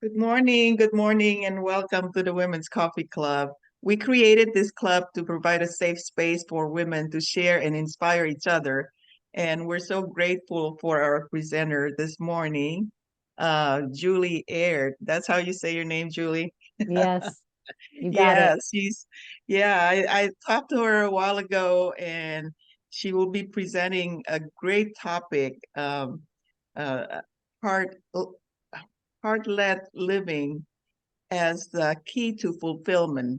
Good morning, and welcome to the Women's Coffee Club. We created this club to provide a safe space for women to share and inspire each other. And we're so grateful for our presenter this morning, Julie Aird. That's how you say your name, Julie? Yes, you got Yeah, it. I talked to her a while ago, and she will be presenting a great topic, uh, heart, heart-led living as the key to fulfillment.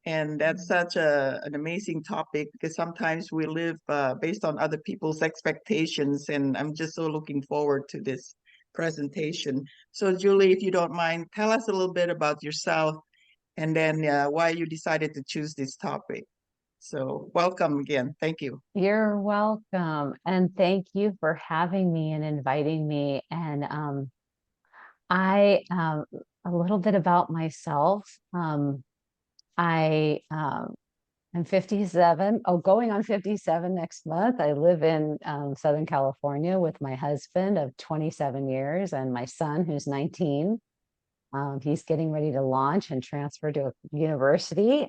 And that's such an amazing topic because sometimes we live based on other people's expectations. And I'm just so looking forward to this presentation. So, Julie, if you don't mind, tell us a little bit about yourself and then why you decided to choose this topic. So, welcome again. Thank you. You're welcome. And thank you for having me and inviting me. And I a little bit about myself. I am 57. Oh, going on 57 next month. I live in Southern California with my husband of 27 years and my son who's 19. He's getting ready to launch and transfer to a university.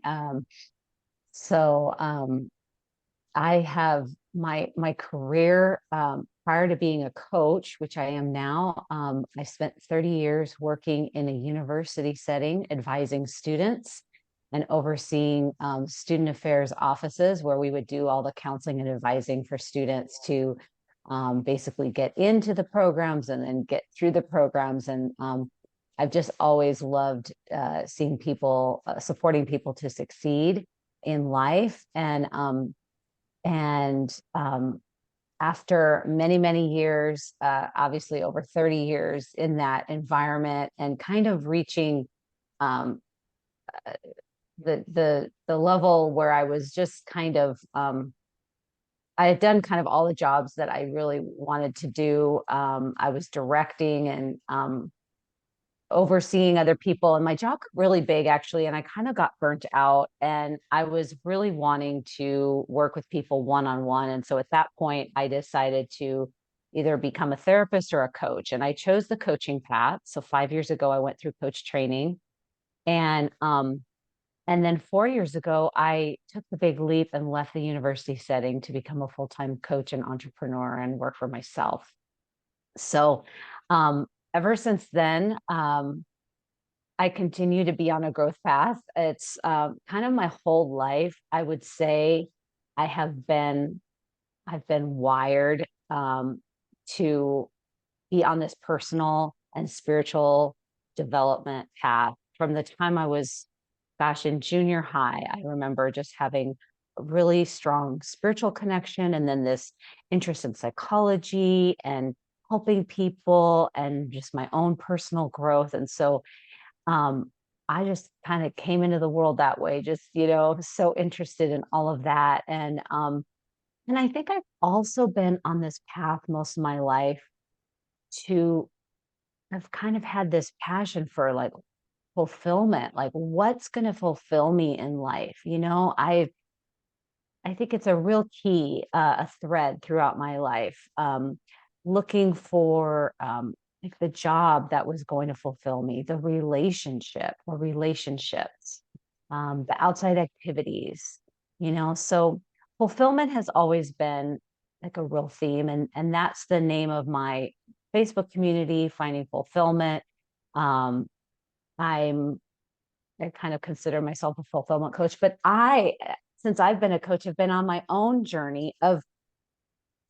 So I have my career prior to being a coach, which I am now. I spent 30 years working in a university setting, advising students and overseeing student affairs offices where we would do all the counseling and advising for students to basically get into the programs and then get through the programs. And I've just always loved seeing people, supporting people to succeed in life. And after many, many years, obviously over 30 years in that environment and kind of reaching um, the level where I was just kind of I had done kind of all the jobs that I really wanted to do. I was directing and overseeing other people, and my job got really big actually, and I kind of got burnt out, and I was really wanting to work with people one on one. And so at that point I decided to either become a therapist or a coach, and I chose the coaching path. So 5 years ago I went through coach training, and and then 4 years ago I took the big leap and left the university setting to become a full-time coach and entrepreneur and work for myself. So um ever since then, I continue to be on a growth path. It's kind of my whole life. I would say I have been I've been wired to be on this personal and spiritual development path from the time I was, gosh, in junior high. I remember just having a really strong spiritual connection, and then this interest in psychology and helping people and just my own personal growth. And so um, I just kind of came into the world that way, just, so interested in all of that. And I think I've also been on this path most of my life to I've kind of had this passion for like fulfillment, like what's going to fulfill me in life. I think it's a real key, a thread throughout my life, looking for like the job that was going to fulfill me, the relationship or relationships, the outside activities, So fulfillment has always been like a real theme, and that's the name of my Facebook community, Finding Fulfillment. Um, I'm I kind of consider myself a fulfillment coach, but since I've been a coach, have been on my own journey of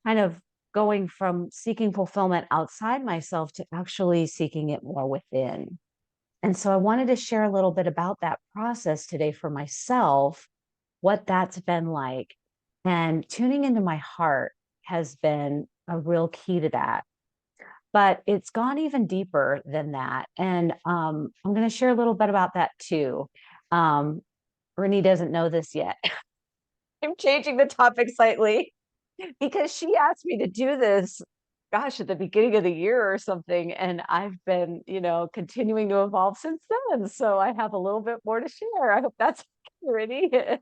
kind of going from seeking fulfillment outside myself to actually seeking it more within. And so I wanted to share a little bit about that process today for myself, what that's been like. And tuning into my heart has been a real key to that. But it's gone even deeper than that. And I'm going to share a little bit about that too. Um, Renee doesn't know this yet. I'm changing the topic slightly because she asked me to do this, gosh, at the beginning of the year or something. And I've been, continuing to evolve since then. So I have a little bit more to share. I hope that's okay, Renee.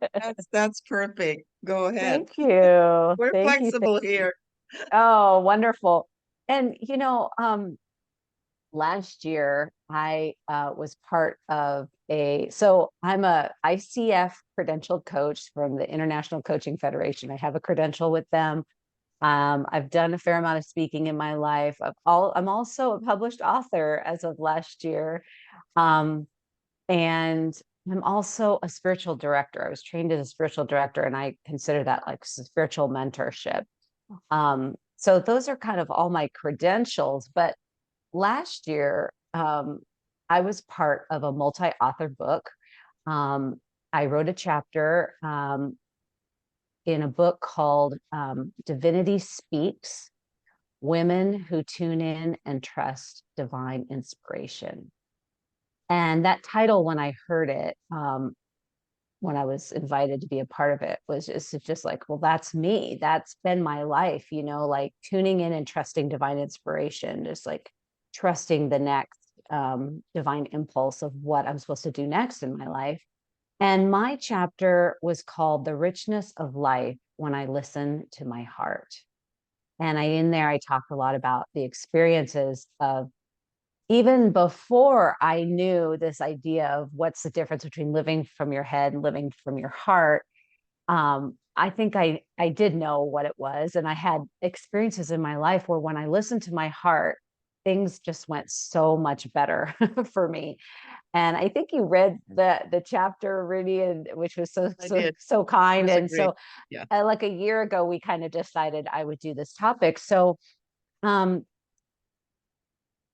That's perfect. Go ahead. Thank you. We're Thank you. flexible here. Oh, wonderful. And, last year I was part of so I'm a ICF credentialed coach from the International Coaching Federation. I have a credential with them. I've done a fair amount of speaking in my life. I'm also a published author as of last year. Um, and I'm also a spiritual director. I was trained as a spiritual director, and I consider that like spiritual mentorship. So those are kind of all my credentials. But last year, I was part of a multi-author book. Um, I wrote a chapter in a book called Divinity Speaks: Women Who Tune In and Trust Divine Inspiration. And that title, when I heard it, when I was invited to be a part of it, was just like, well, that's me. That's been my life, like tuning in and trusting divine inspiration, just like trusting the next divine impulse of what I'm supposed to do next in my life. And my chapter was called The Richness of Life When I Listen to My Heart. And in there, I talk a lot about the experiences of, even before I knew this idea of what's the difference between living from your head and living from your heart. I think I did know what it was. And I had experiences in my life where when I listened to my heart, things just went so much better for me. And I think you read the chapter, Rudy, and which was so I so did. so It kind. was a And great, so yeah. like a year ago, we kind of decided I would do this topic. So um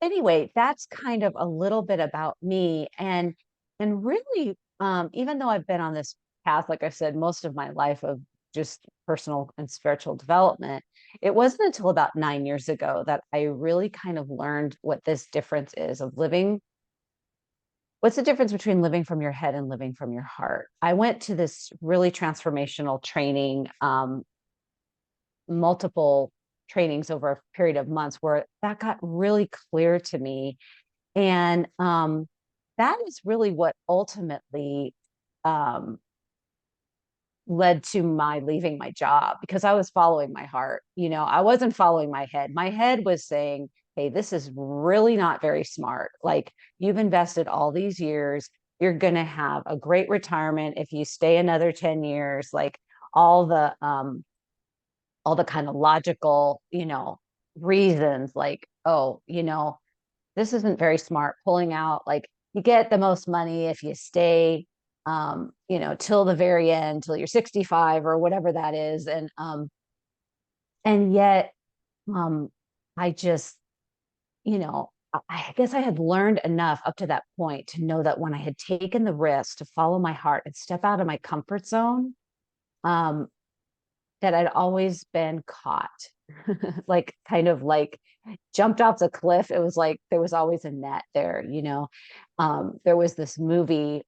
anyway, that's kind of a little bit about me. And really, even though I've been on this path, like I said, most of my life of just personal and spiritual development, it wasn't until about 9 years ago that I really kind of learned what this difference is of living. What's the difference between living from your head and living from your heart? I went to this really transformational training, multiple trainings over a period of months, where that got really clear to me. And that is really what ultimately um, led to my leaving my job, because I was following my heart. I wasn't following my head. My head was saying, hey, this is really not very smart. Like, you've invested all these years. You're going to have a great retirement if you stay another 10 years. Like, all the kind of logical, reasons, like, oh, this isn't very smart, pulling out, like, you get the most money if you stay, till the very end, till you're 65 or whatever that is. And yet, um, I just, I guess I had learned enough up to that point to know that when I had taken the risk to follow my heart and step out of my comfort zone, um, that I'd always been caught, like, kind of like jumped off the cliff. It was like there was always a net there. There was this movie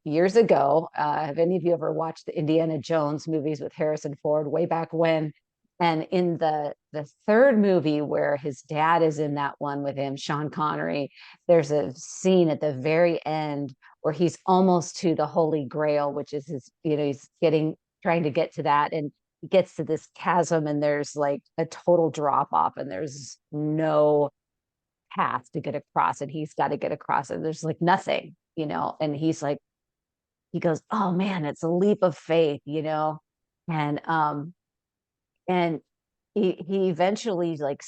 years ago. Have any of you ever watched the Indiana Jones movies with Harrison Ford way back when? And in the third movie, where his dad is in that one with him, Sean Connery, there's a scene at the very end where he's almost to the Holy Grail, which is his, he's trying to get to that. And he gets to this chasm, and there's like a total drop off, and there's no path to get across, and he's got to get across, and there's like nothing. And he's like, he goes, oh man, it's a leap of faith. And he eventually, like,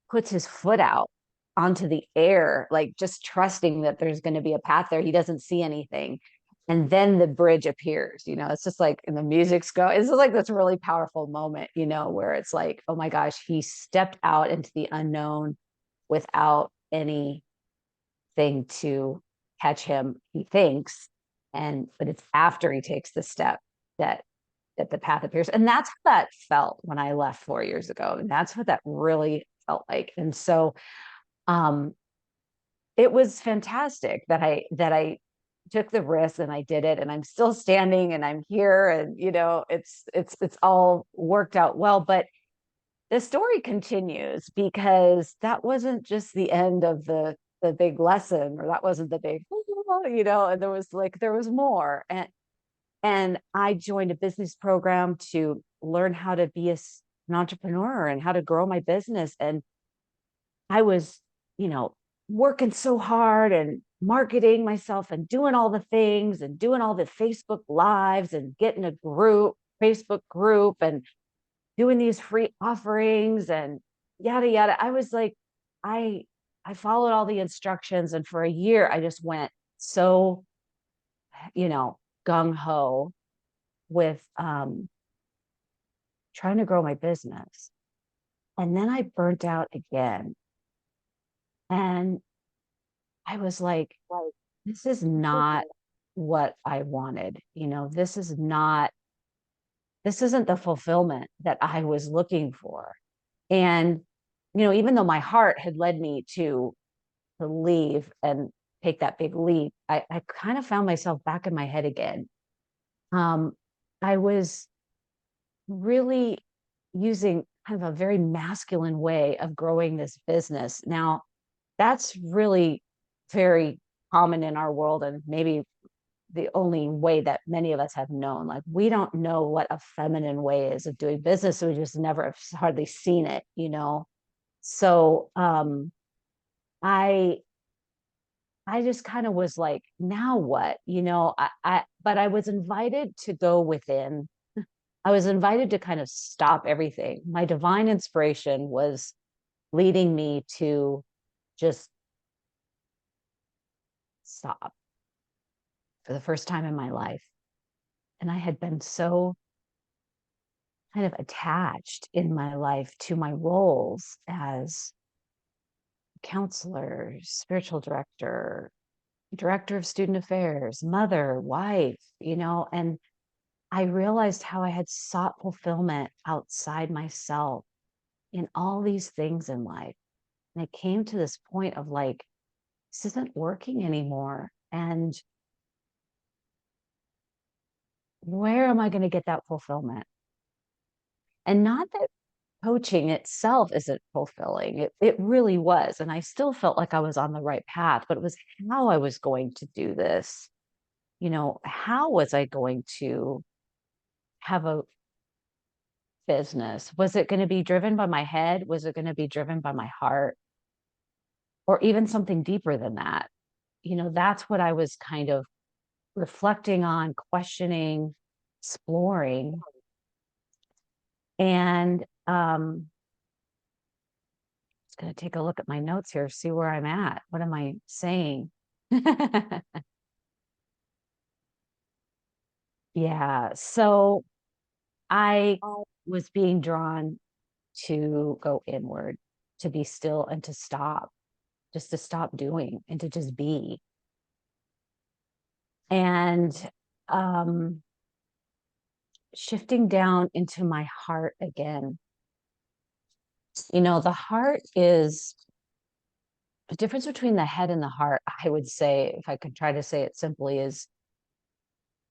puts his foot out onto the air, like, just trusting that there's going to be a path there. He doesn't see anything. And then the bridge appears. It's just like, and the music's go. It's just like this really powerful moment, where it's like, oh my gosh, he stepped out into the unknown without anything to catch him, he thinks. But it's after he takes the step that the path appears. And that's how that felt when I left 4 years ago. And that's what that really felt like. And so um it was fantastic that I took the risk and I did it, and I'm still standing and I'm here, and it's all worked out well. But the story continues, because that wasn't just the end of the big lesson, or that wasn't the big, and there was more. And I joined a business program to learn how to be an entrepreneur and how to grow my business. And I was, working so hard and marketing myself and doing all the things and doing all the Facebook lives and getting a Facebook group and doing these free offerings and yada yada. I was like, I I followed all the instructions, and for a year I just went so, you know, gung ho with trying to grow my business. And then I burnt out again. And I was like, this is not what I wanted. This isn't the fulfillment that I was looking for. And, even though my heart had led me to leave and take that big leap, I kind of found myself back in my head again. I was really using kind of a very masculine way of growing this business. Now, that's really very common in our world, and maybe the only way that many of us have known. Like, we don't know what a feminine way is of doing business, so we just never have hardly seen it. So I I just kind of was like, now what? But I was invited to go within. I was invited to kind of stop everything. My divine inspiration was leading me to just stop for the first time in my life. And I had been so kind of attached in my life to my roles as counselor, spiritual director, director of student affairs, mother, wife, and I realized how I had sought fulfillment outside myself in all these things in life. And I came to this point of like, this isn't working anymore. And where am I going to get that fulfillment? And not that coaching itself isn't fulfilling. It really was. And I still felt like I was on the right path, but it was how I was going to do this. How was I going to have a business? Was it going to be driven by my head? Was it going to be driven by my heart? Or even something deeper than that? That's what I was kind of reflecting on, questioning, exploring. And just going to take a look at my notes here, see where I'm at. What am I saying? Yeah. So I was being drawn to go inward, to be still and to stop, just to stop doing and to just be. And shifting down into my heart again. The heart is the difference between the head and the heart. I would say, if I could try to say it simply, is,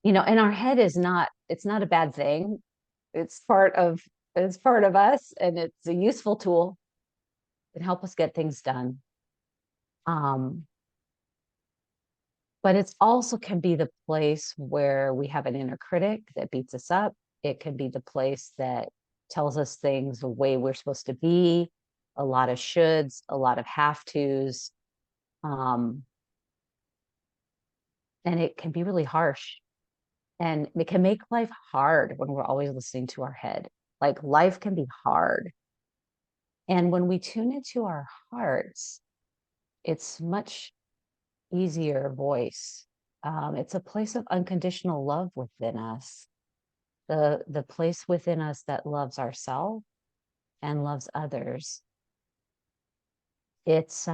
and our head it's not a bad thing. It's it's part of us, and it's a useful tool. It can help us get things done. But it's also can be the place where we have an inner critic that beats us up. It can be the place that tells us things the way we're supposed to be, a lot of shoulds, a lot of have tos. And it can be really harsh. And it can make life hard when we're always listening to our head. Like, life can be hard. And when we tune into our hearts, it's much easier voice. It's a place of unconditional love within us, the place within us that loves ourselves and loves others. It's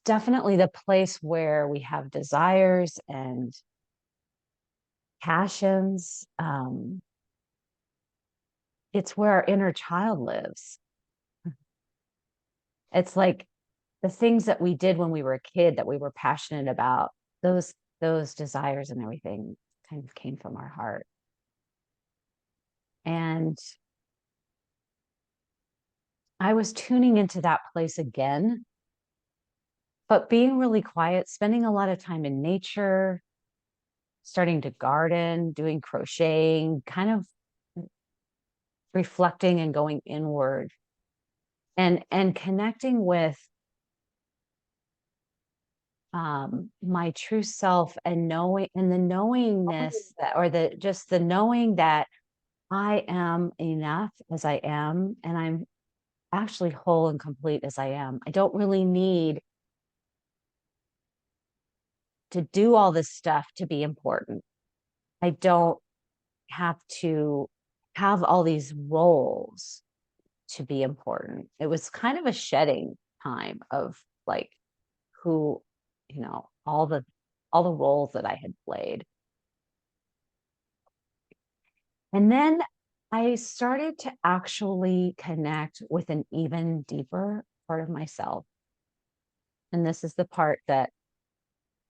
definitely the place where we have desires and passions. It's where our inner child lives. It's like the things that we did when we were a kid that we were passionate about, those desires and everything kind of came from our heart. And I was tuning into that place again, but being really quiet, spending a lot of time in nature, starting to garden, doing crocheting, kind of reflecting and going inward and connecting with my true self, and knowing, and the knowingness that, or the just the knowing that I am enough as I am, and I'm actually whole and complete as I am. I don't really need to do all this stuff to be important. I don't have to have all these roles to be important. It was kind of a shedding time of like who, all the roles that I had played. And then I started to actually connect with an even deeper part of myself. And this is the part that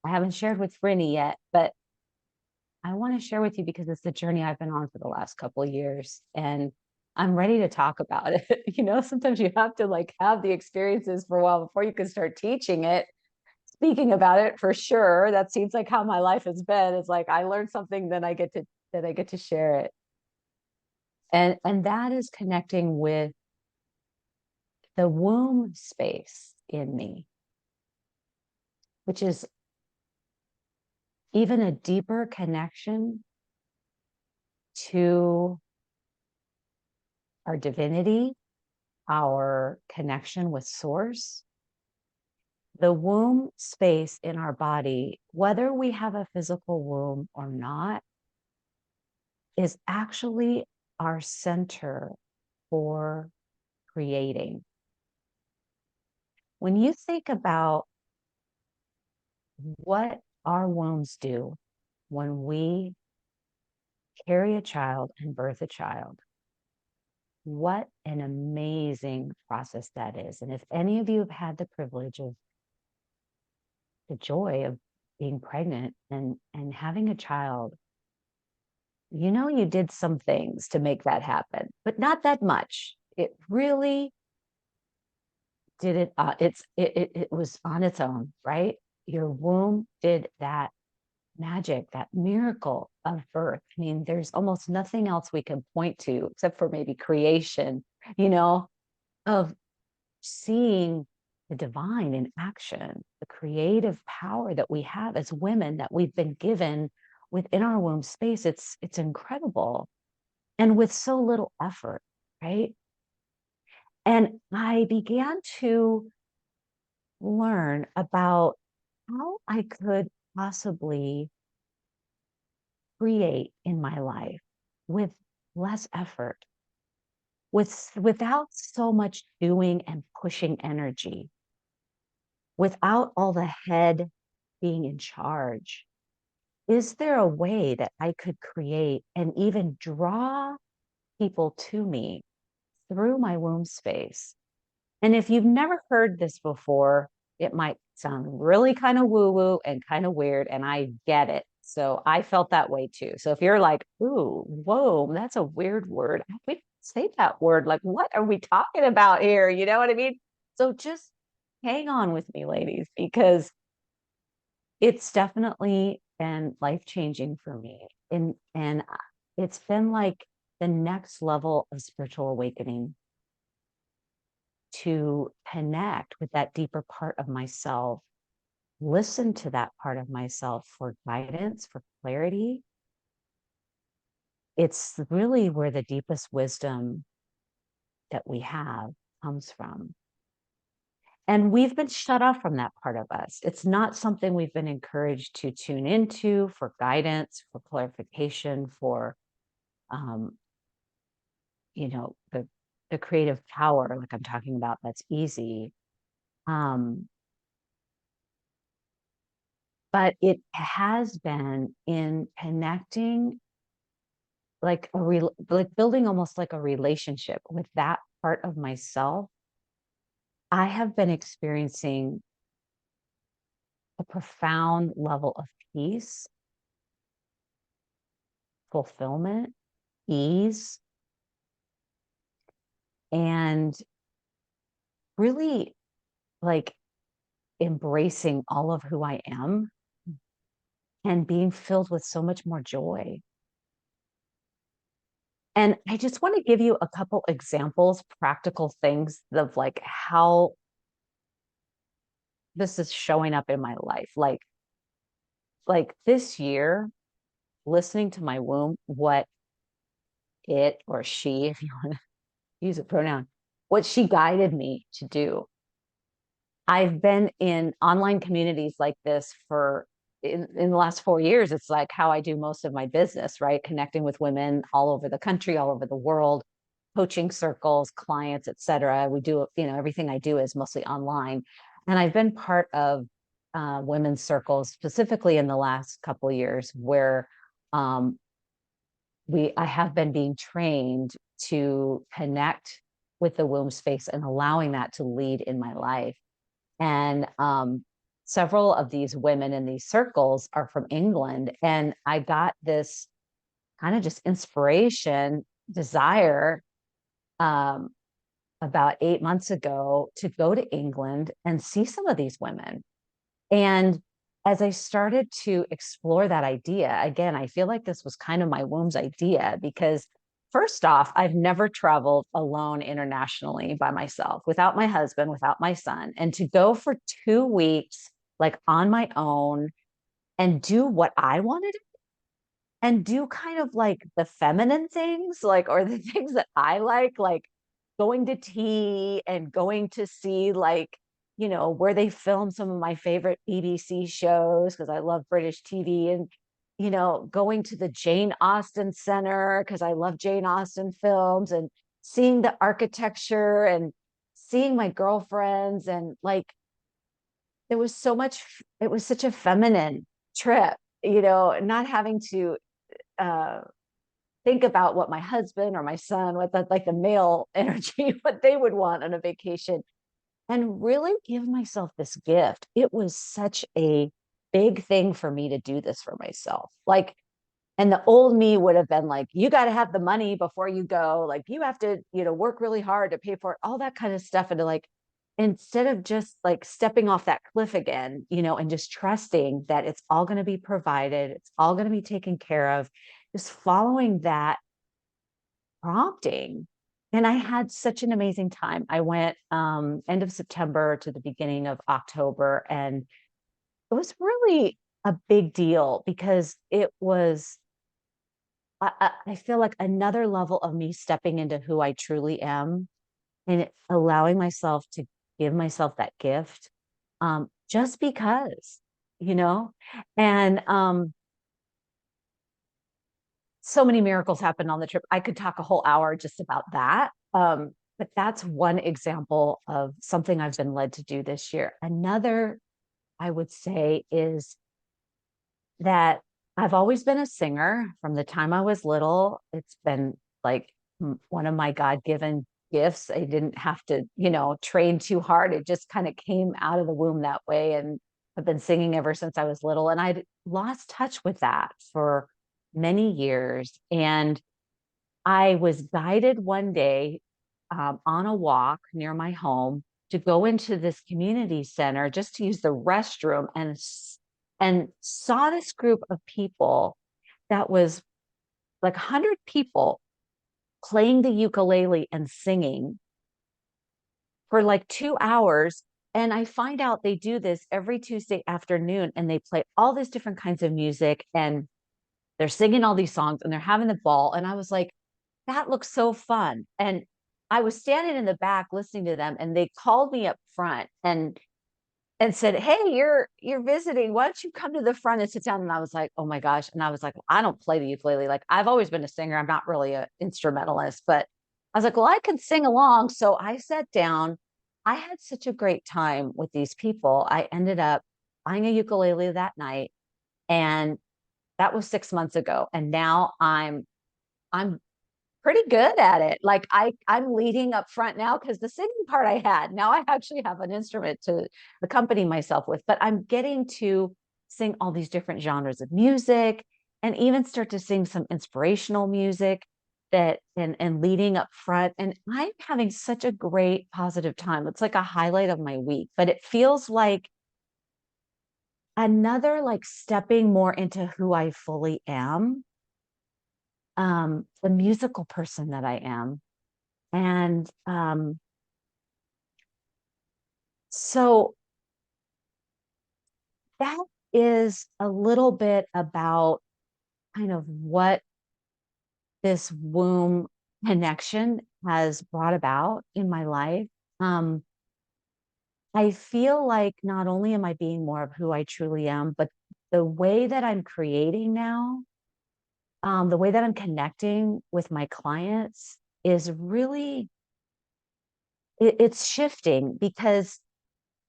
I haven't shared with Rinny yet, but I want to share with you because it's the journey I've been on for the last couple of years. And I'm ready to talk about it. Sometimes you have to like have the experiences for a while before you can start teaching it, speaking about it for sure. That seems like how my life has been. It's like I learned something, then I get to share it. And that is connecting with the womb space in me, which is even a deeper connection to our divinity, our connection with source. The womb space in our body, whether we have a physical womb or not, is actually our center for creating. When you think about what our wombs do when we carry a child and birth a child, what an amazing process that is. And if any of you have had the privilege of the joy of being pregnant and having a child, you did some things to make that happen, but not that much. It really did it. It was on its own, right? Your womb did that magic, that miracle of birth. I mean, there's almost nothing else we can point to except for maybe creation, of seeing the divine in action, the creative power that we have as women that we've been given within our womb space. It's incredible. And with so little effort, right? And I began to learn about how I could possibly create in my life with less effort, without so much doing and pushing energy, without all the head being in charge. Is there a way that I could create and even draw people to me through my womb space? And if you've never heard this before, it might sound really kind of woo woo and kind of weird, and I get it. So I felt that way too. So if you're like, ooh, whoa, that's a weird word. We don't say that word. Like, what are we talking about here? You know what I mean? So just hang on with me, ladies, because it's definitely been life-changing for me. And it's been like the next level of spiritual awakening, to connect with that deeper part of myself, listen to that part of myself for guidance, for clarity. It's really where the deepest wisdom that we have comes from. And we've been shut off from that part of us. It's not something we've been encouraged to tune into for guidance, for clarification, for, the creative power, like I'm talking about, that's easy. But it has been in connecting, like like building almost like a relationship with that part of myself. I have been experiencing a profound level of peace, fulfillment, ease, and really like embracing all of who I am and being filled with so much more joy. And I just want to give you a couple examples, practical things of like how this is showing up in my life. Like this year, listening to my womb, what it or she, if you want to use a pronoun, what she guided me to do. I've been in online communities like this for in the last 4 years. It's like how I do most of my business, right? Connecting with women all over the country, all over the world, coaching circles, clients, etc. We do, everything I do is mostly online. And I've been part of women's circles, specifically in the last couple of years, where um, I have been being trained to connect with the womb space and allowing that to lead in my life. And several of these women in these circles are from England. And I got this kind of just inspiration, desire um, about 8 months ago to go to England and see some of these women. And as I started to explore that idea, again, I feel like this was kind of my womb's idea because first off, I've never traveled alone internationally by myself, without my husband, without my son. And to go for 2 weeks, like on my own and do what I wanted and do kind of like the feminine things, like, or the things that I like going to tea and going to see like, where they film some of my favorite BBC shows because I love British TV and, going to the Jane Austen Center because I love Jane Austen films and seeing the architecture and seeing my girlfriends and like, it was such a feminine trip, not having to uh, think about what my husband or my son, what like the male energy, what they would want on a vacation, and really give myself this gift. It was such a big thing for me to do this for myself. Like, and the old me would have been like, you got to have the money before you go. Like, you have to, work really hard to pay for it, all that kind of stuff. And to like, instead of just like stepping off that cliff again, and just trusting that it's all going to be provided, it's all going to be taken care of, just following that prompting. And I had such an amazing time. I went end of September to the beginning of October, and it was really a big deal because it was, I feel like another level of me stepping into who I truly am and allowing myself to give myself that gift just because, you know, and so many miracles happened on the trip. I could talk a whole hour just about that. But that's one example of something I've been led to do this year. Another, I would say, is that I've always been a singer from the time I was little. It's been like one of my God-given gifts. I didn't have to, train too hard. It just kind of came out of the womb that way. And I've been singing ever since I was little. And I lost touch with that for many years. And I was guided one day on a walk near my home to go into this community center just to use the restroom and saw this group of people that was like 100 people playing the ukulele and singing for like 2 hours. And I find out they do this every Tuesday afternoon and they play all these different kinds of music and they're singing all these songs and they're having the ball. And I was like, that looks so fun. And I was standing in the back listening to them and they called me up front and said, "Hey, you're visiting. Why don't you come to the front and sit down?" And I was like, "Oh my gosh." And I was like, well, I don't play the ukulele. Like I've always been a singer. I'm not really an instrumentalist, but I was like, well, I can sing along. So I sat down. I had such a great time with these people. I ended up buying a ukulele that night. And that was 6 months ago. And now I'm pretty good at it. Like I'm leading up front now because the singing part I had. Now I actually have an instrument to accompany myself with, but I'm getting to sing all these different genres of music and even start to sing some inspirational music that and leading up front. And I'm having such a great positive time. It's like a highlight of my week, but it feels like another like stepping more into who I fully am the musical person that I am. And so that is a little bit about kind of what this womb connection has brought about in my life. Um, I feel like not only am I being more of who I truly am, but the way that I'm creating now, the way that I'm connecting with my clients is really, it's shifting, because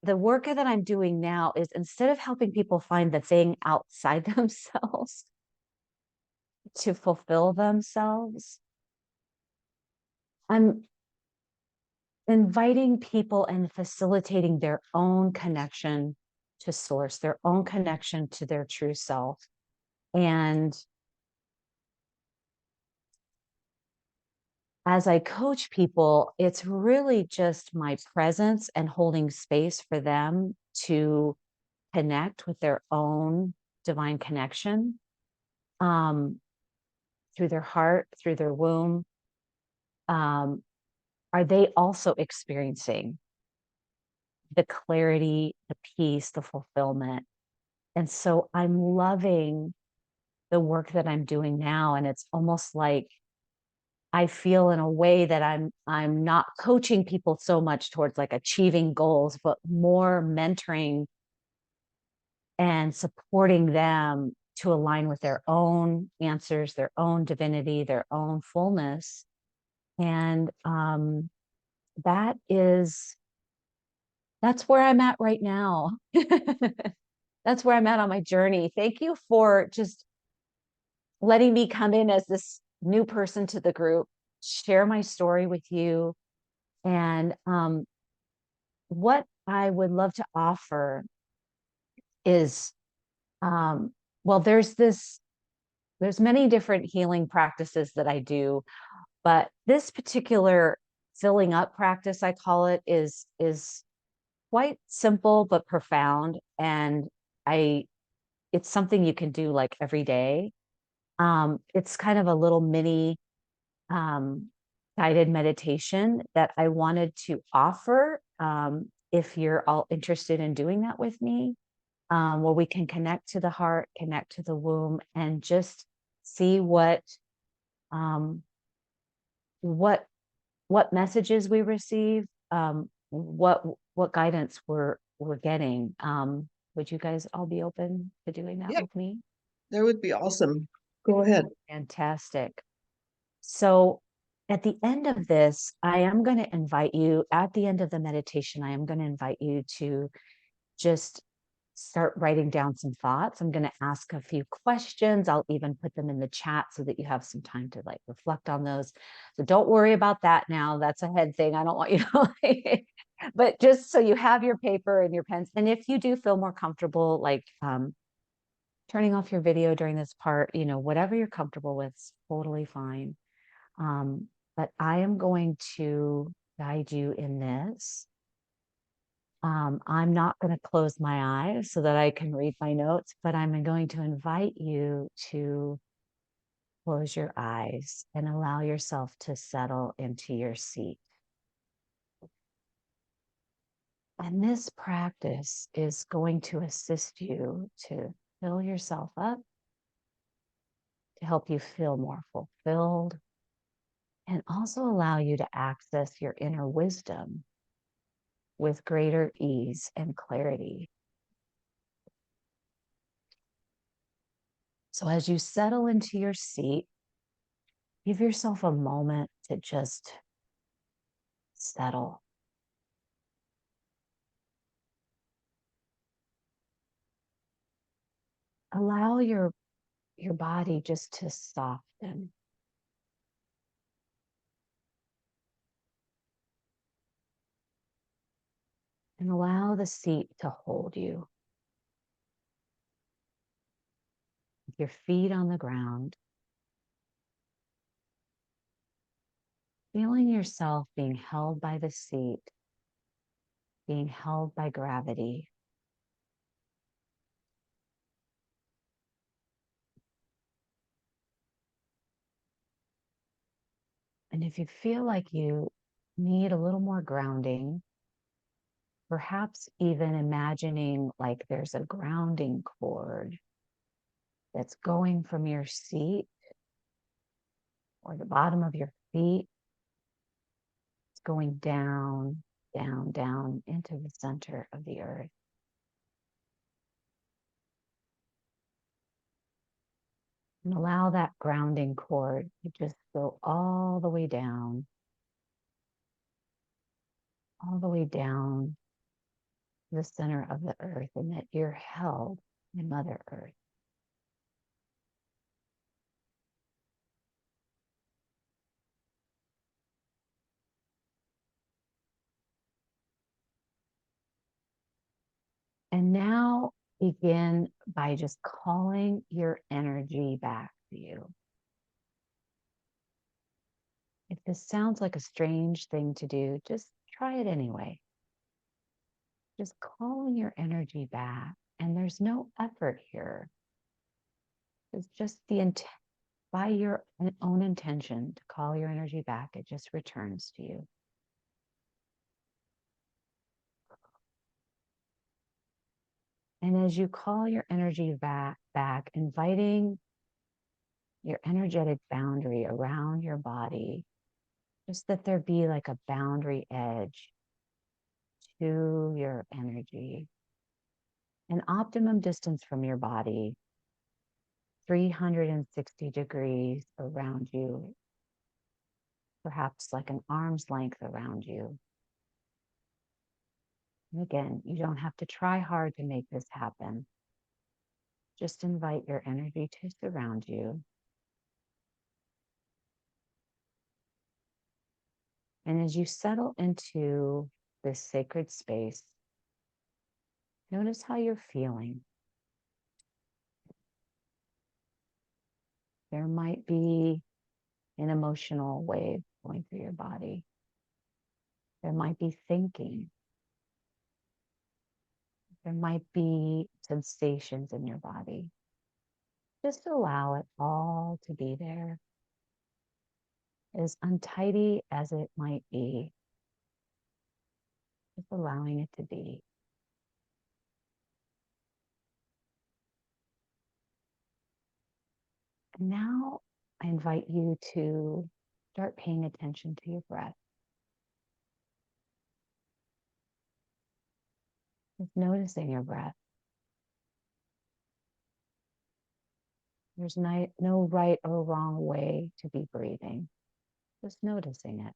the work that I'm doing now is, instead of helping people find the thing outside themselves to fulfill themselves, I'm inviting people and facilitating their own connection to source, their own connection to their true self. And as I coach people, it's really just my presence and holding space for them to connect with their own divine connection, um, through their heart, through their womb. Um, are they also experiencing the clarity, the peace, the fulfillment? And so I'm loving the work that I'm doing now. And it's almost like I feel in a way that I'm not coaching people so much towards like achieving goals, but more mentoring and supporting them to align with their own answers, their own divinity, their own fullness. And that is, that's where I'm at right now. That's where I'm at on my journey. Thank you for just letting me come in as this new person to the group, share my story with you. And what I would love to offer is, um, well, there's many different healing practices that I do, but this particular filling up practice, I call it, is quite simple but profound. And I it's something you can do like every day. It's kind of a little mini um, guided meditation that I wanted to offer. If you're all interested in doing that with me, where we can connect to the heart, connect to the womb, and just see um, what what messages we receive, what guidance we're getting. Would you guys all be open to doing that Yeah, with me? that would be awesome. Go ahead. Fantastic. So at the end of this, I am going to invite you, at the end of the meditation, I am going to invite you to just start writing down some thoughts. I'm going to ask a few questions. I'll even put them in the chat so that you have some time to like reflect on those. So don't worry about that now. That's a head thing. I don't want you to like, but just so you have your paper and your pens. And if you do feel more comfortable, like turning off your video during this part, whatever you're comfortable with is totally fine. But I am going to guide you in this. I'm not going to close my eyes so that I can read my notes, but I'm going to invite you to close your eyes and allow yourself to settle into your seat. And this practice is going to assist you to fill yourself up, to help you feel more fulfilled, and also allow you to access your inner wisdom with greater ease and clarity. So as you settle into your seat, give yourself a moment to just settle. Allow your body just to soften. And allow the seat to hold you. With your feet on the ground, feeling yourself being held by the seat, being held by gravity. And if you feel like you need a little more grounding, perhaps even imagining like there's a grounding cord that's going from your seat or the bottom of your feet. It's going down, down, down into the center of the earth. And allow that grounding cord to just go all the way down to the center of the earth, and that you're held in Mother Earth. And now begin by just calling your energy back to you. If this sounds like a strange thing to do, just try it anyway. Just calling your energy back. And there's no effort here. It's just by your own intention to call your energy back, it just returns to you. And as you call your energy back, inviting your energetic boundary around your body, just that there be like a boundary edge to your energy, an optimum distance from your body, 360 degrees around you, perhaps like an arm's length around you. And again, you don't have to try hard to make this happen. Just invite your energy to surround you. And as you settle into this sacred space, notice how you're feeling. There might be an emotional wave going through your body. There might be thinking. There might be sensations in your body. Just allow it all to be there. As untidy as it might be, just allowing it to be. And now I invite you to start paying attention to your breath. Just noticing your breath. There's no right or wrong way to be breathing. Just noticing it.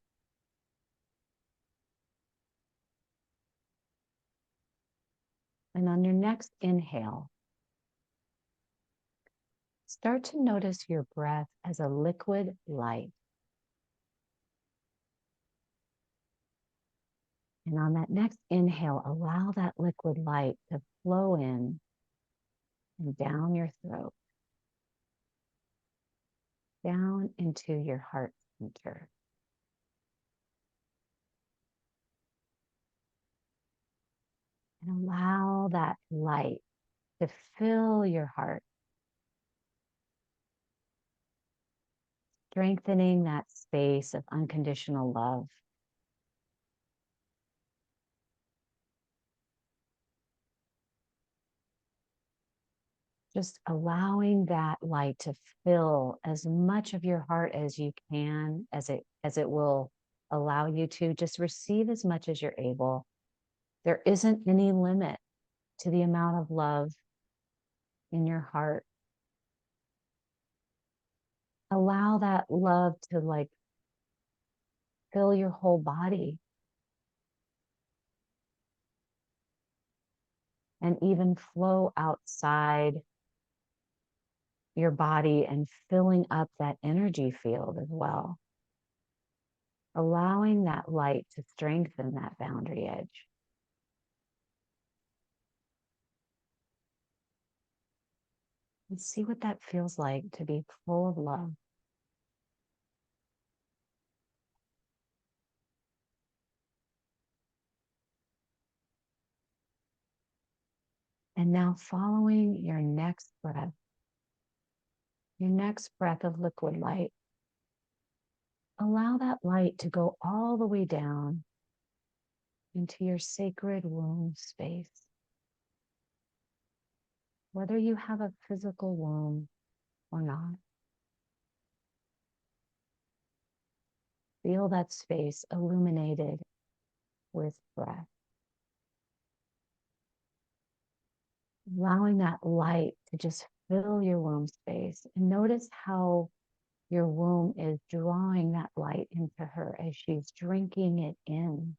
And on your next inhale, start to notice your breath as a liquid light. And on that next inhale, allow that liquid light to flow in and down your throat, down into your heart center. And allow that light to fill your heart, strengthening that space of unconditional love. Just allowing that light to fill as much of your heart as you can, as it will allow you to. Just receive as much as you're able. There isn't any limit to the amount of love in your heart. Allow that love to like fill your whole body. And even flow outside your body and filling up that energy field as well. Allowing that light to strengthen that boundary edge. And see what that feels like to be full of love. And now following your next breath of liquid light, allow that light to go all the way down into your sacred womb space. Whether you have a physical womb or not, feel that space illuminated with breath. Allowing that light to just fill your womb space. And notice how your womb is drawing that light into her as she's drinking it in,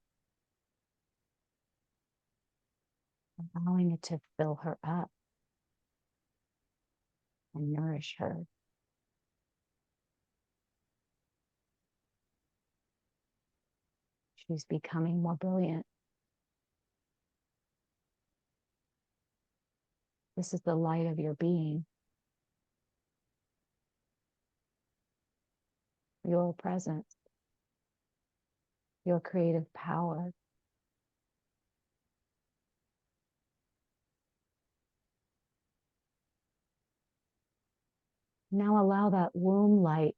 allowing it to fill her up and nourish her. She's becoming more brilliant. This is the light of your being, your presence, your creative power. Now allow that womb light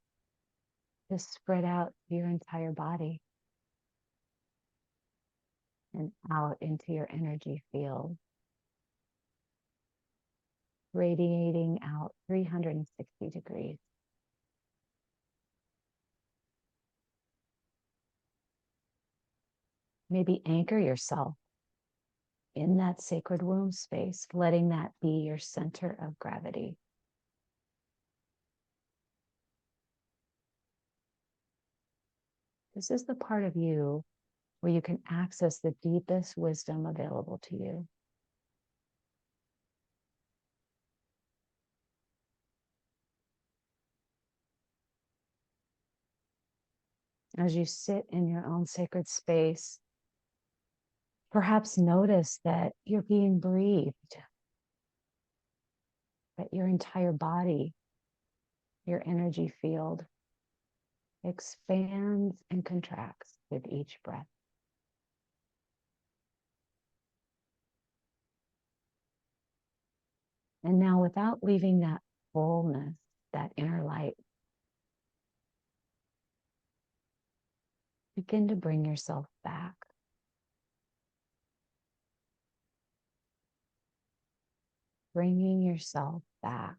to spread out to your entire body and out into your energy field, radiating out 360 degrees. Maybe anchor yourself in that sacred womb space, letting that be your center of gravity. This is the part of you where you can access the deepest wisdom available to you. As you sit in your own sacred space, perhaps notice that you're being breathed, that your entire body, your energy field expands and contracts with each breath. And now, without leaving that fullness, that inner light, begin to bring yourself back. Bringing yourself back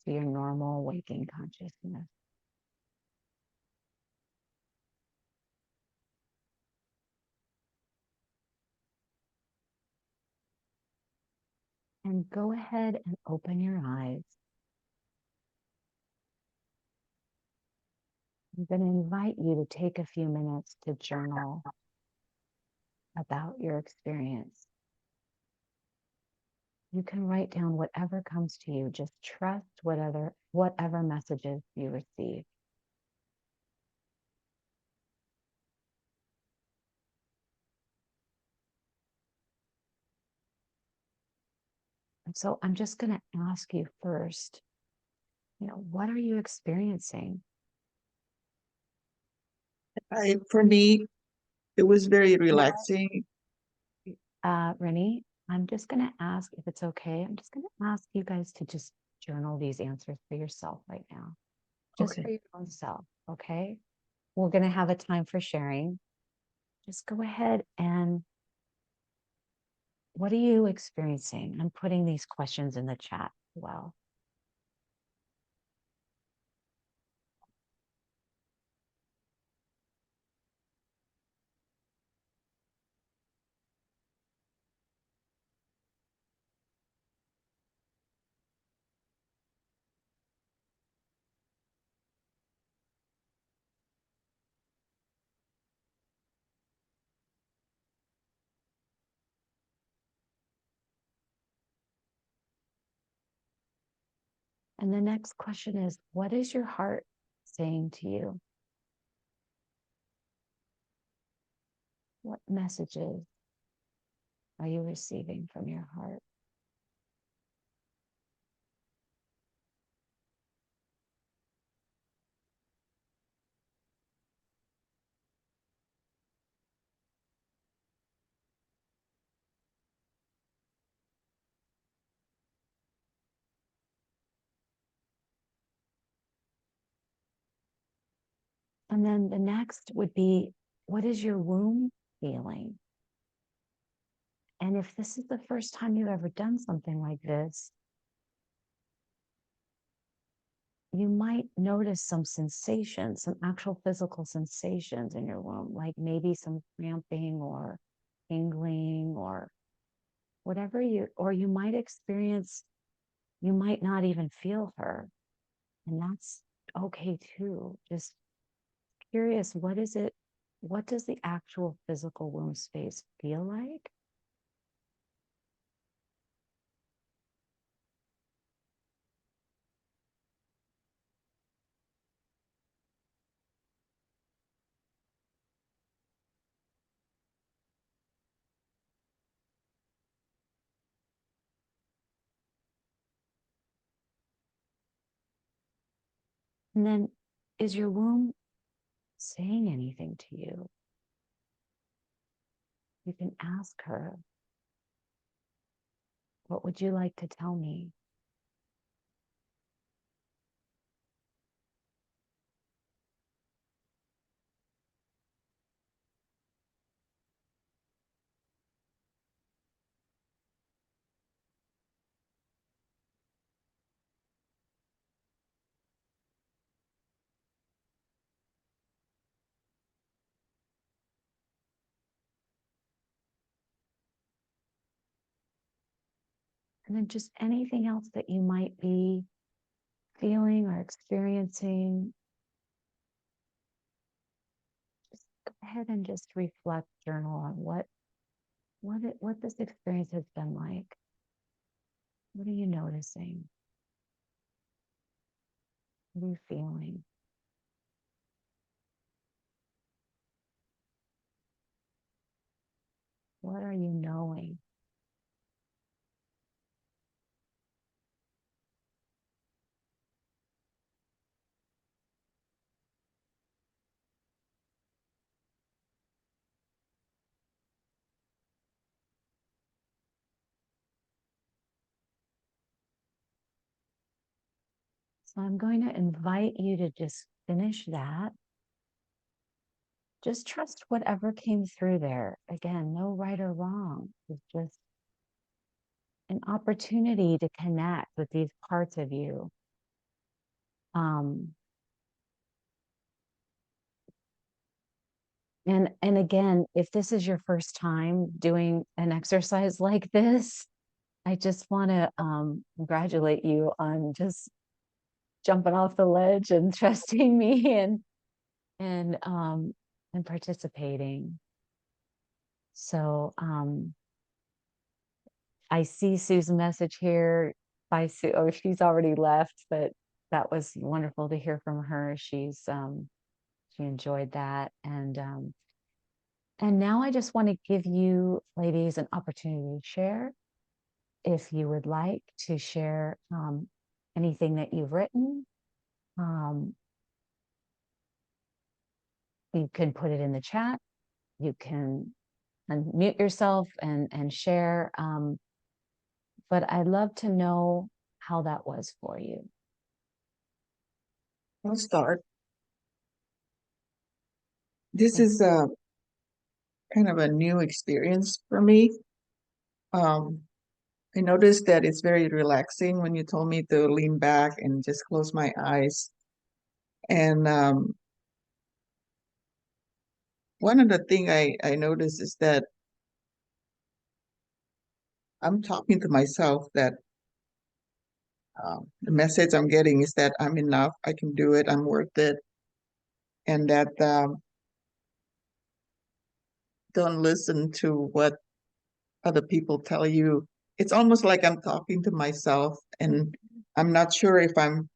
to your normal waking consciousness. And go ahead and open your eyes. I'm going to invite you to take a few minutes to journal about your experience. You can write down whatever comes to you. Just trust whatever messages you receive. And so I'm just going to ask you first, what are you experiencing? For me, it was very relaxing. Rennie, I'm just going to ask if it's okay. I'm just going to ask you guys to just journal these answers for yourself right now, just Okay. for your own self. Okay. We're going to have a time for sharing. Just go ahead and what are you experiencing? I'm putting these questions in the chat as well. And the next question is, what is your heart saying to you? What messages are you receiving from your heart? And then the next would be, what is your womb feeling? And if this is the first time you've ever done something like this, you might notice some sensations, some actual physical sensations in your womb, like maybe some cramping or tingling or whatever or you might experience, you might not even feel her. And that's okay too. Just curious, what is it? What does the actual physical womb space feel like? And then is your womb saying anything to you? You can ask her, what would you like to tell me? And then just anything else that you might be feeling or experiencing. Just go ahead and just reflect, journal on what this experience has been like. What are you noticing? What are you feeling? What are you knowing? So I'm going to invite you to just finish that. Just trust whatever came through there. Again, no right or wrong. It's just an opportunity to connect with these parts of you. Um, and again, if this is your first time doing an exercise like this, I just want to congratulate you on just jumping off the ledge and trusting me and and participating. So I see Sue's message here. Bye, Sue. Oh, she's already left, but that was wonderful to hear from her. She enjoyed that. And now I just want to give you ladies an opportunity to share. If you would like to share anything that you've written, um, you can put it in the chat. You can unmute yourself and share. But I'd love to know how that was for you. I'll start. This Thanks. is a kind of a new experience for me. Um, I noticed that it's very relaxing when you told me to lean back and just close my eyes. And one of the thing I noticed is that I'm talking to myself that the message I'm getting is that I'm enough, I can do it, I'm worth it, and that don't listen to what other people tell you. It's almost like I'm talking to myself, and I'm not sure if I'm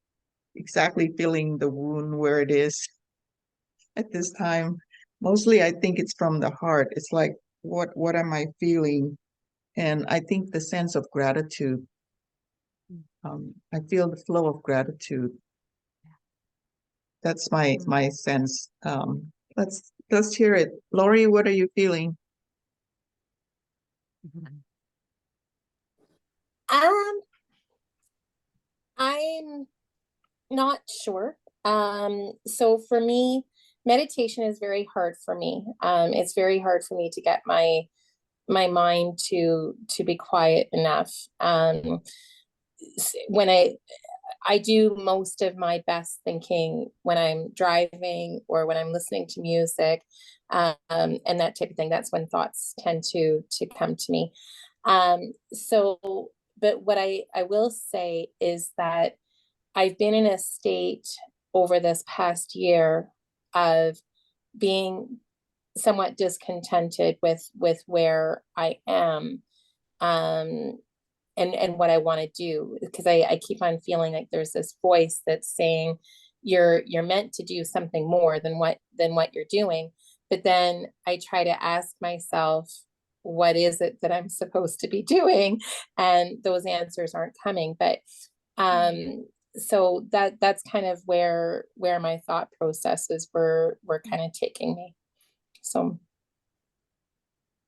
exactly feeling the wound where it is at this time. Mostly, I think it's from the heart. It's like, what am I feeling? And I think the sense of gratitude. I feel the flow of gratitude. That's my sense. Let's hear it. Lori, what are you feeling? Um, I'm not sure. So for me, meditation is very hard for me. It's very hard for me to get my mind to be quiet enough. When I do most of my best thinking when I'm driving or when I'm listening to music, and that type of thing. That's when thoughts tend to come to me. So, but what I will say is that I've been in a state over this past year of being somewhat discontented with where I am, and what I want to do, because I keep on feeling like there's this voice that's saying you're meant to do something more than what you're doing. But then I try to ask myself, what is it that I'm supposed to be doing? And those answers aren't coming. But so that's kind of where my thought processes were kind of taking me. So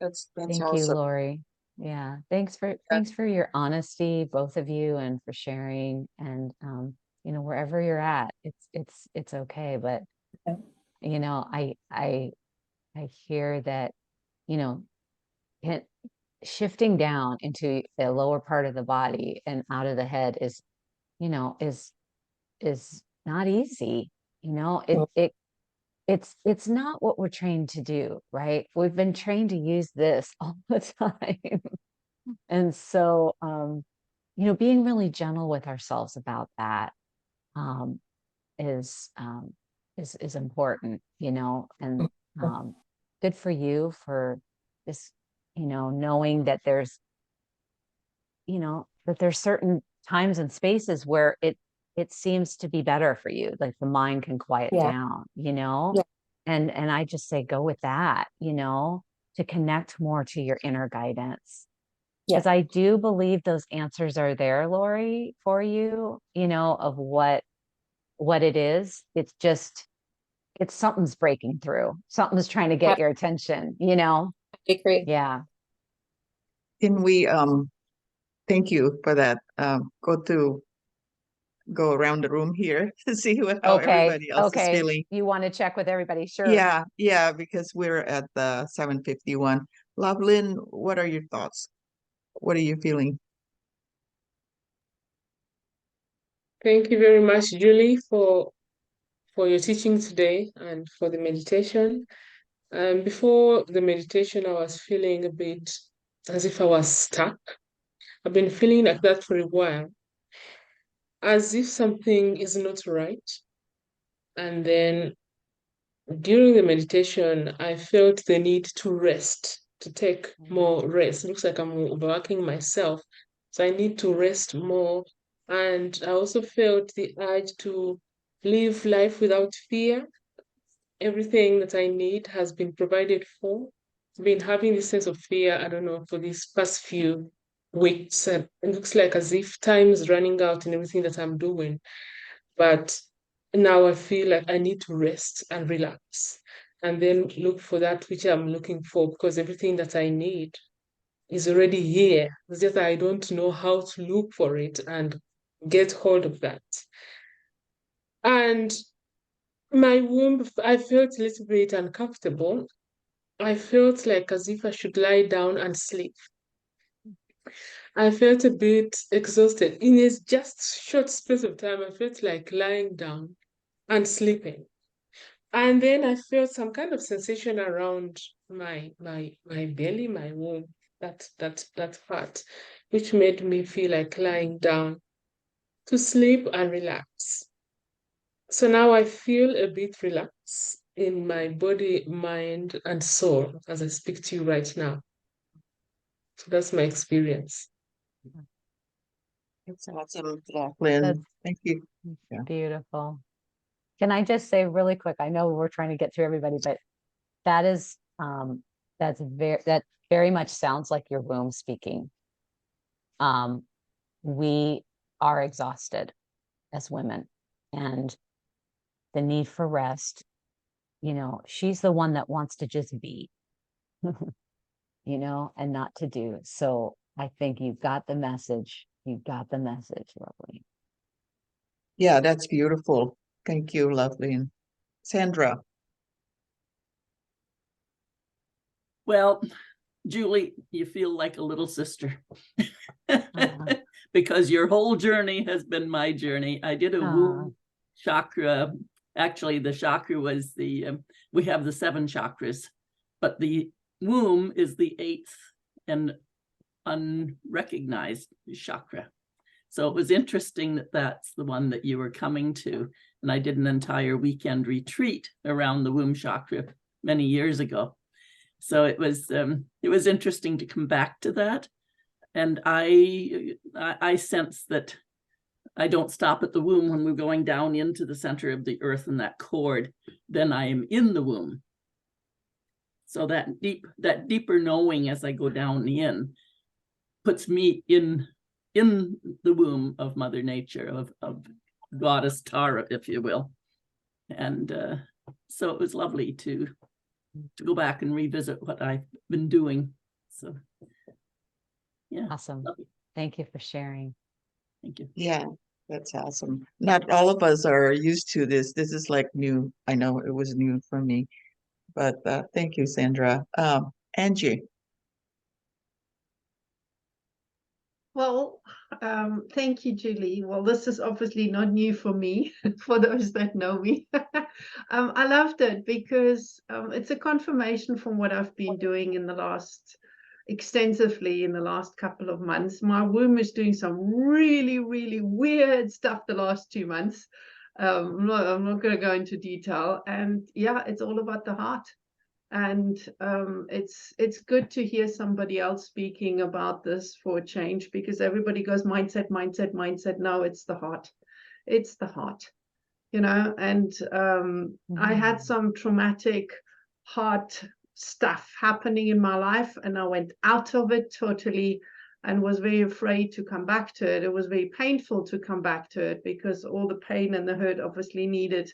That's Thank you, awesome. Lori. Yeah, thanks for your honesty, both of you, and for sharing. And wherever you're at, it's okay. But yeah. I hear that, you know, it, shifting down into the lower part of the body and out of the head is, is not easy. It's not what we're trained to do, right? We've been trained to use this all the time. And so, being really gentle with ourselves about that, um, is, is important, and, good for you for this, knowing that there's certain times and spaces where it seems to be better for you, like the mind can quiet Yeah. down, Yeah. and I just say go with that, to connect more to your inner guidance. Yeah. Because I do believe those answers are there, Lori, for you, of what it is. It's something's breaking through. Something's trying to get your attention, I agree. Yeah. Can we thank you for that. Go around the room here to see how Okay. everybody else is Okay. feeling. You want to check with everybody? Sure. Yeah, because we're at the 7:51. Lovelyn, what are your thoughts? What are you feeling? Thank you very much, Julie, for your teaching today and for the meditation. Before the meditation, I was feeling a bit as if I was stuck. I've been feeling like that for a while, as if something is not right. And then during the meditation, I felt the need to rest, to take more rest. It looks like I'm overworking myself. So I need to rest more. And I also felt the urge to live life without fear. Everything that I need has been provided for. I've been having this sense of fear, I don't know, for these past few weeks. And it looks like as if time is running out in everything that I'm doing. But now I feel like I need to rest and relax and then look for that which I'm looking for, because everything that I need is already here. It's just that I don't know how to look for it and get hold of that. And my womb, I felt a little bit uncomfortable. I felt like as if I should lie down and sleep. I felt a bit exhausted. In a just short space of time, I felt like lying down and sleeping. And then I felt some kind of sensation around my belly, my womb, that part, which made me feel like lying down to sleep and relax. So now I feel a bit relaxed in my body, mind, and soul as I speak to you right now. So that's my experience. It's awesome, Lovelyn. Thank you. Yeah. Beautiful. Can I just say really quick? I know we're trying to get through everybody, but that is that very much sounds like your womb speaking. We are exhausted as women, and the need for rest, she's the one that wants to just be, and not to do. So I think you've got the message. You've got the message, Lovely. Yeah, that's beautiful. Thank you, Lovelyn. Sandra. Well, Julie, you feel like a little sister. Uh-huh. Because your whole journey has been my journey. I did a womb chakra. Actually, the chakra was we have the 7 chakras, but the womb is the 8th and unrecognized chakra. So it was interesting that that's the one that you were coming to. And I did an entire weekend retreat around the womb chakra many years ago. So it was interesting to come back to that. And I sense that I don't stop at the womb when we're going down into the center of the earth and that cord, then I am in the womb. So that deeper knowing as I go down in puts me in the womb of Mother Nature, of Goddess Tara, if you will. And so it was lovely to go back and revisit what I've been doing. So yeah. Awesome. Lovely. Thank you for sharing. Thank you. Yeah, that's awesome. Not all of us are used to this. This is like new. I know it was new for me, but thank you, Sandra. Angie. Well, thank you, Julie. Well, this is obviously not new for me, for those that know me. I loved it because it's a confirmation from what I've been doing extensively in the last couple of months. My womb is doing some really, really weird stuff the last 2 months. I'm not going to go into detail. And yeah, it's all about the heart. And it's good to hear somebody else speaking about this for a change, because everybody goes mindset, mindset, mindset. No, it's the heart. It's the heart, you know. And I had some traumatic heart stuff happening in my life, and I went out of it totally and was very afraid to come back to it. It was very painful to come back to it because all the pain and the hurt obviously needed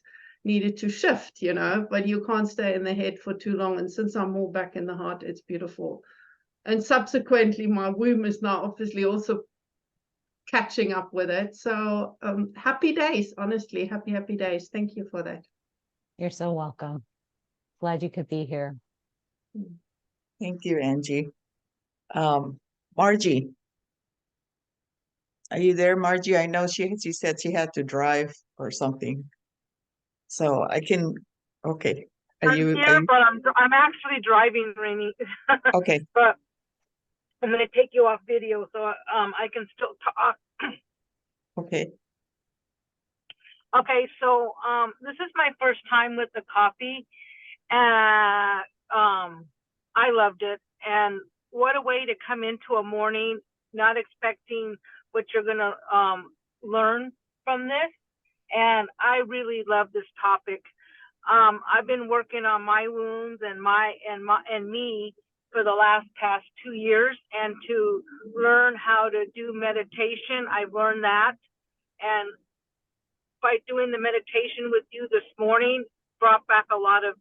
to shift, you know, but you can't stay in the head for too long. And since I'm more back in the heart, it's beautiful. And subsequently, my womb is now obviously also catching up with it. So happy days, honestly, happy days. Thank you for that. You're so welcome. Glad you could be here. Thank you, Angie. Margie. Are you there, Margie? I know she said she had to drive or something. So I can, okay. Are I'm you, here, but I'm actually driving, Rainy. okay, But I'm gonna take you off video so I can still talk. okay. Okay, so this is my first time with the coffee, and I loved it. And what a way to come into a morning not expecting what you're gonna learn from this. And I really love this topic. I've been working on my wounds and me for the past 2 years, and to learn how to do meditation. I've learned that, and by doing the meditation with you this morning, brought back a lot of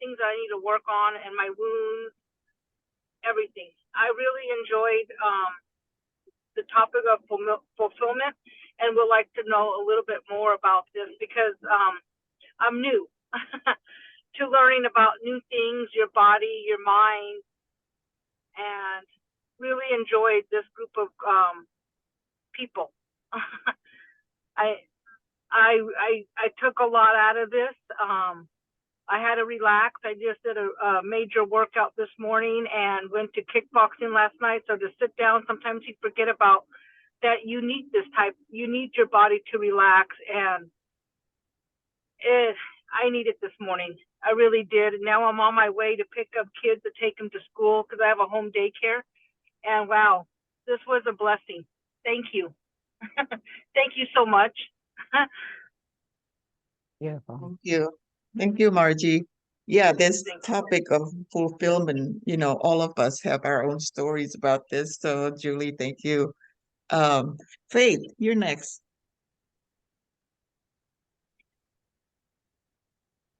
things that I need to work on, and my wounds, everything. I really enjoyed the topic of fulfillment, and would like to know a little bit more about this, because I'm new to learning about new things, your body, your mind, and really enjoyed this group of people. I took a lot out of this. I had to relax. I just did a major workout this morning and went to kickboxing last night. So to sit down, sometimes you forget about that you need you need your body to relax. And I need it this morning. I really did. And now I'm on my way to pick up kids to take them to school because I have a home daycare. And wow, this was a blessing. Thank you. Thank you so much. Beautiful. Thank you. Thank you, Margie. Yeah, this topic of fulfillment, you know, all of us have our own stories about this. So Julie, thank you. Faith, you're next.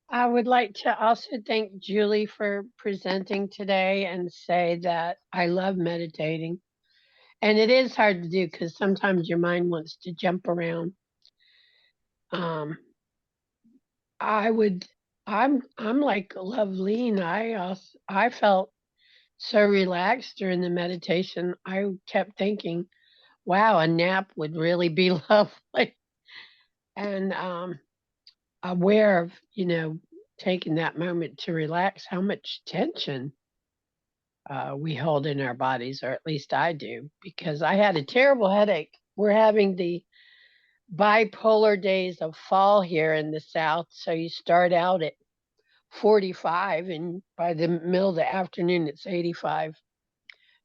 I would like to also thank Julie for presenting today and say that I love meditating. And it is hard to do because sometimes your mind wants to jump around. I would I'm like Loveline. I felt so relaxed during the meditation. I kept thinking, wow, a nap would really be lovely. And aware of, taking that moment to relax, how much tension we hold in our bodies, or at least I do, because I had a terrible headache. We're having the bipolar days of fall here in the South. So you start out at 45 and by the middle of the afternoon, it's 85.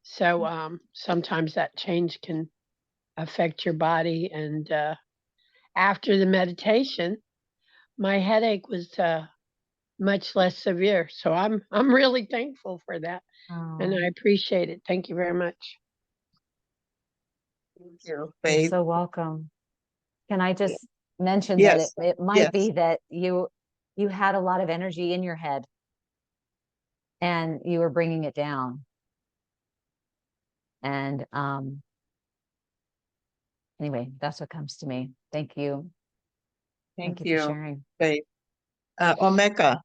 So sometimes that change can affect your body. And after the meditation, my headache was much less severe. So I'm really thankful for that, and I Oh, appreciate it. Thank you very much. Thank you, you're Faith. so welcome. Can I just mention that Yes, it might yes. be that you had a lot of energy in your head and you were bringing it down. And anyway, that's what comes to me. Thank you. Thank Thank you for you, sharing. Faith. Omeka,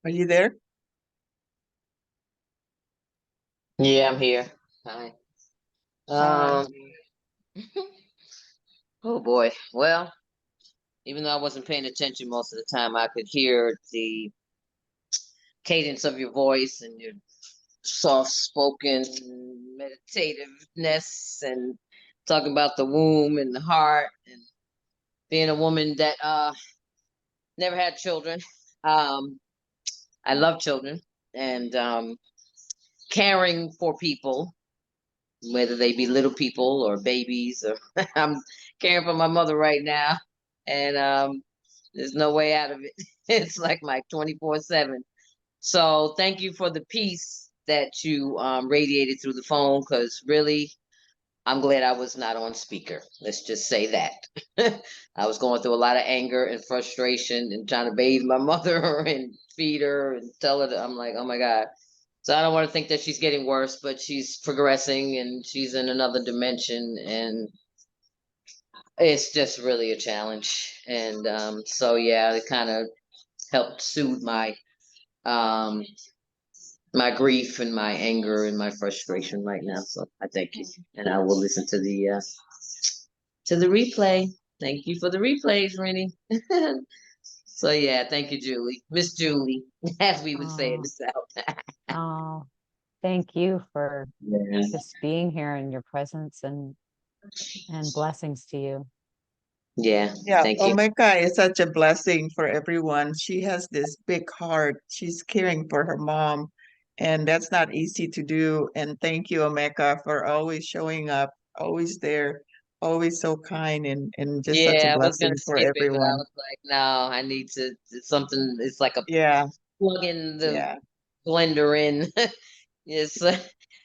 are you there? Yeah, I'm here. Hi. Hi. Um, oh boy. Well, even though I wasn't paying attention most of the time, I could hear the cadence of your voice and your soft-spoken meditativeness and talking about the womb and the heart and being a woman that never had children. Um, I love children and caring for people, whether they be little people or babies or I'm caring for my mother right now and there's no way out of it. It's like my 24/7. So thank you for the peace that you radiated through the phone, because really I'm glad I was not on speaker. Let's just say that. I was going through a lot of anger and frustration and trying to bathe my mother and feed her and tell her that I'm like, oh my God. So I don't want to think that she's getting worse, but she's progressing and she's in another dimension, and it's just really a challenge. And so yeah, it kind of helped soothe um my grief and my anger and my frustration right now. So I thank you, and I will listen to the replay. Thank you for the replays, Rennie. So yeah, thank you, Julie, Miss Julie, as we would say in Oh, the South. oh, thank you for Yeah. just being here and your presence and blessings to you. Yeah, Yeah, thank you. Omeka is such a blessing for everyone. She has this big heart. She's caring for her mom, and that's not easy to do. And thank you, Omeka, for always showing up, always there, always so kind, and just such a Yeah, I was gonna blessing for skip it, but I everyone. was like, no, I need to something. It's like a Yeah, plug in the yeah, blender in. It's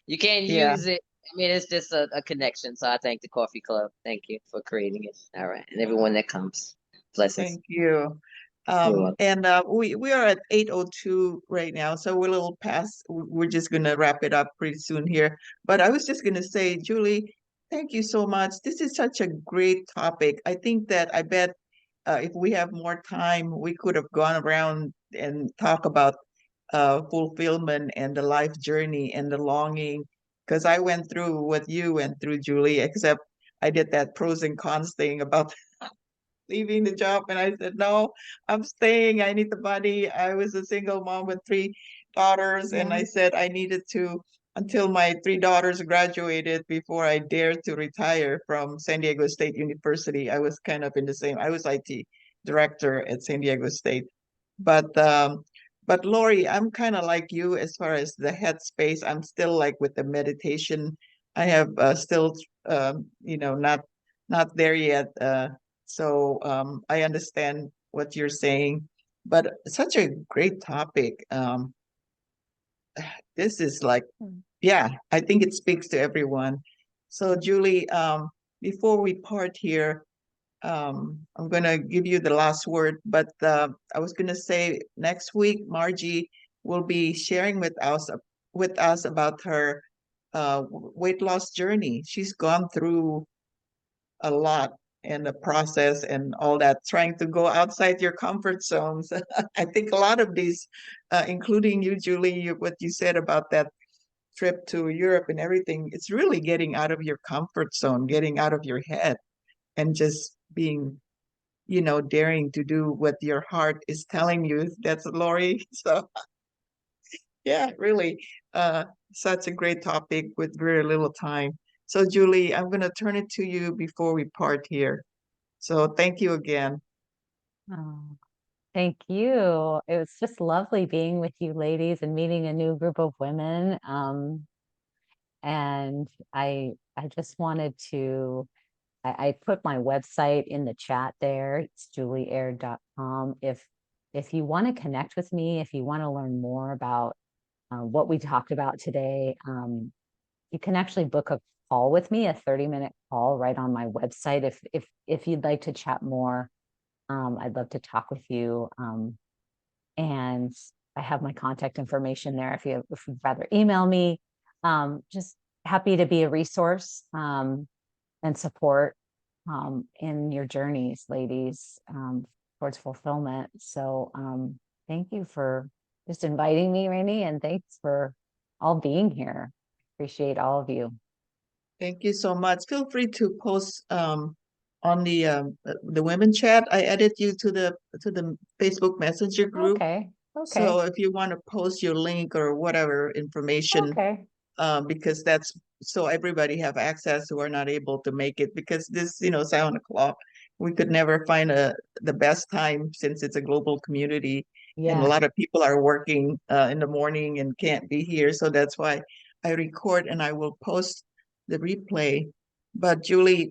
you can't yeah. use it. I mean, it's just a connection. So I thank the coffee club. Thank you for creating it. All right, and everyone that comes. Blessings. Thank you. You're welcome. And we are at 8:02 right now, so we're a little past. We're just gonna wrap it up pretty soon here. But I was just gonna say, Julie, thank you so much. This is such a great topic. I think that I bet if we have more time, we could have gone around and talk about fulfillment and the life journey and the longing. Because I went through what you went through, Julie, except I did that pros and cons thing about leaving the job, and I said, no, I'm staying. I need the money. I was a single mom with three daughters, and I said I needed to until my three daughters graduated before I dared to retire from San Diego State University. I was kind of in the same, I was IT director at San Diego State. But Lori, I'm kind of like you as far as the headspace. I'm still like with the meditation. I have still not there yet. So I understand what you're saying, but such a great topic. This is like, yeah, I think it speaks to everyone. So Julie, before we part here, I'm gonna give you the last word, but I was gonna say next week, Margie will be sharing with us about her weight loss journey. She's gone through a lot and the process and all that, trying to go outside your comfort zones. I think a lot of these, including you, Julie, what you said about that trip to Europe and everything, it's really getting out of your comfort zone, getting out of your head, and just being, daring to do what your heart is telling you. That's Lori. So yeah, really, such a great topic with very little time. So Julie, I'm gonna turn it to you before we part here. So thank you again. Oh, thank you. It was just lovely being with you ladies and meeting a new group of women. And I just wanted to, I put my website in the chat there. It's julieaird.com. If you want to connect with me, if you want to learn more about what we talked about today, you can actually book a call with me, a 30-minute call right on my website. If you'd like to chat more, I'd love to talk with you. And I have my contact information there if you'd rather email me. Just happy to be a resource and support in your journeys, ladies, towards fulfillment. So thank you for just inviting me, Rainey, and thanks for all being here. Appreciate all of you. Thank you so much. Feel free to post on the women chat. I added you to the Facebook Messenger group. Okay. So if you want to post your link or whatever information, Okay. because that's so everybody have access who are not able to make it, because this, 7 o'clock, we could never find the best time since it's a global community. And a Yeah. lot of people are working in the morning and can't be here. So that's why I record and I will post the replay. But Julie,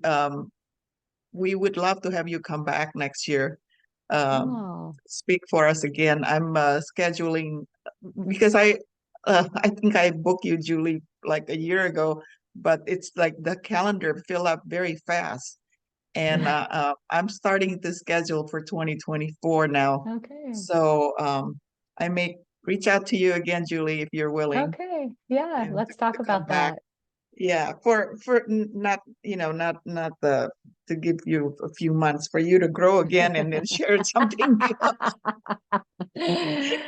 we would love to have you come back next year. Oh, Speak for us again. I'm scheduling because I think I booked you, Julie, like a year ago, but it's like the calendar fill up very fast. And I'm starting to schedule for 2024 now. okay. So I may reach out to you again, Julie, if you're willing. Okay. Yeah. And Let's to talk come about back. that. Yeah, for not, not the to give you a few months for you to grow again and then share something new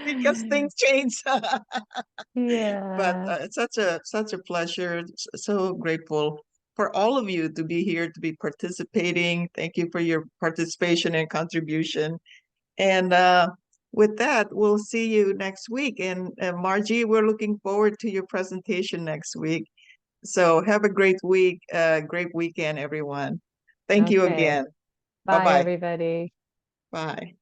because things change. But Yeah. it's such a pleasure. So grateful for all of you to be here, to be participating. Thank you for your participation and contribution. And with that, we'll see you next week. And Margie, we're looking forward to your presentation next week. So have a great week, great weekend, everyone. Thank you Okay. again. Bye, Bye-bye. everybody. Bye.